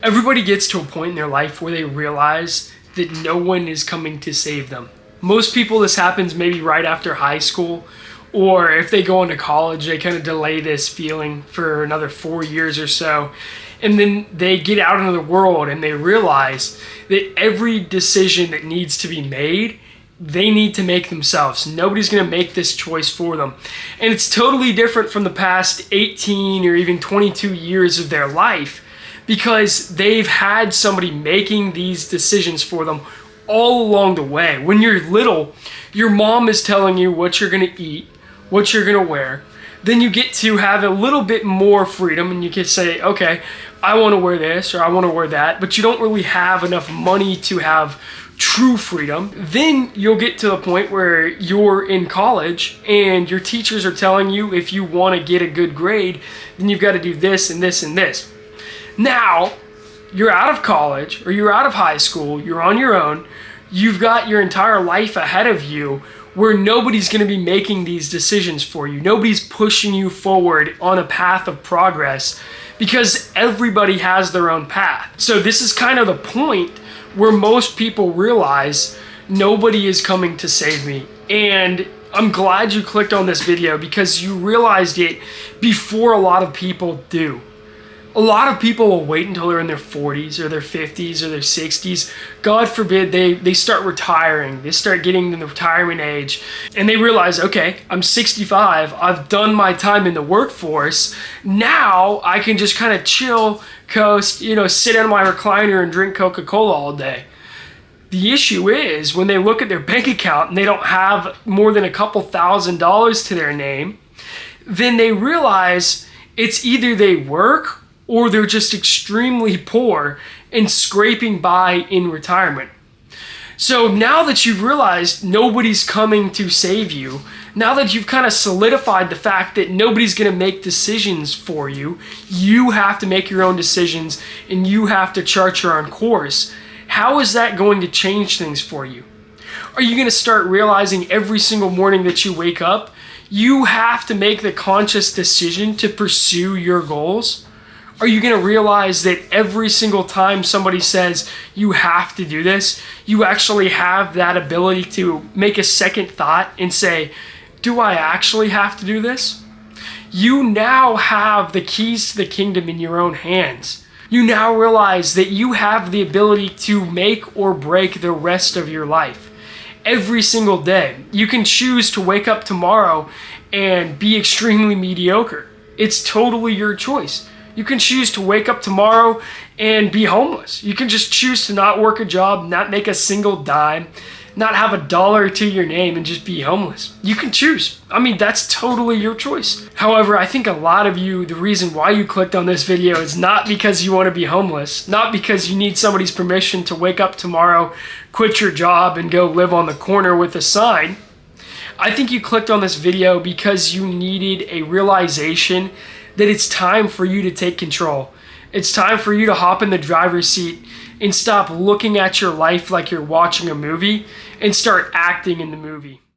Everybody gets to a point in their life where they realize that no one is coming to save them. Most people, this happens maybe right after high school, or if they go into college, they kind of delay this feeling for another 4 years or so. And then they get out into the world and they realize that every decision that needs to be made, they need to make themselves. Nobody's going to make this choice for them. And it's totally different from the past 18 or even 22 years of their life, because they've had somebody making these decisions for them all along the way. When you're little, your mom is telling you what you're going to eat, what you're going to wear. Then you get to have a little bit more freedom and you can say, okay, I want to wear this or I want to wear that, but you don't really have enough money to have true freedom. Then you'll get to the point where you're in college and your teachers are telling you if you want to get a good grade, then you've got to do this and this and this. Now, you're out of college or you're out of high school, you're on your own, you've got your entire life ahead of you where nobody's going to be making these decisions for you. Nobody's pushing you forward on a path of progress because everybody has their own path. So this is kind of the point where most people realize nobody is coming to save me. And I'm glad you clicked on this video because you realized it before a lot of people do. A lot of people will wait until they're in their 40s or their 50s or their 60s. God forbid they start retiring. They start getting in the retirement age and they realize, okay, I'm 65. I've done my time in the workforce. Now I can just kind of chill, coast, sit in my recliner and drink Coca-Cola all day. The issue is when they look at their bank account and they don't have more than a couple $1,000s to their name, then they realize it's either they work or they're just extremely poor and scraping by in retirement. So now that you've realized nobody's coming to save you, now that you've kind of solidified the fact that nobody's going to make decisions for you, you have to make your own decisions and you have to chart your own course. How is that going to change things for you? Are you going to start realizing every single morning that you wake up, you have to make the conscious decision to pursue your goals? Are you going to realize that every single time somebody says you have to do this, you actually have that ability to make a second thought and say, do I actually have to do this? You now have the keys to the kingdom in your own hands. You now realize that you have the ability to make or break the rest of your life. Every single day, you can choose to wake up tomorrow and be extremely mediocre. It's totally your choice. You can choose to wake up tomorrow and be homeless. You can just choose to not work a job, not make a single dime, not have $1 to your name and just be homeless. You can choose. That's totally your choice. However, I think a lot of you, the reason why you clicked on this video is not because you want to be homeless, not because you need somebody's permission to wake up tomorrow, quit your job and go live on the corner with a sign. I think you clicked on this video because you needed a realization that it's time for you to take control. It's time for you to hop in the driver's seat and stop looking at your life like you're watching a movie and start acting in the movie.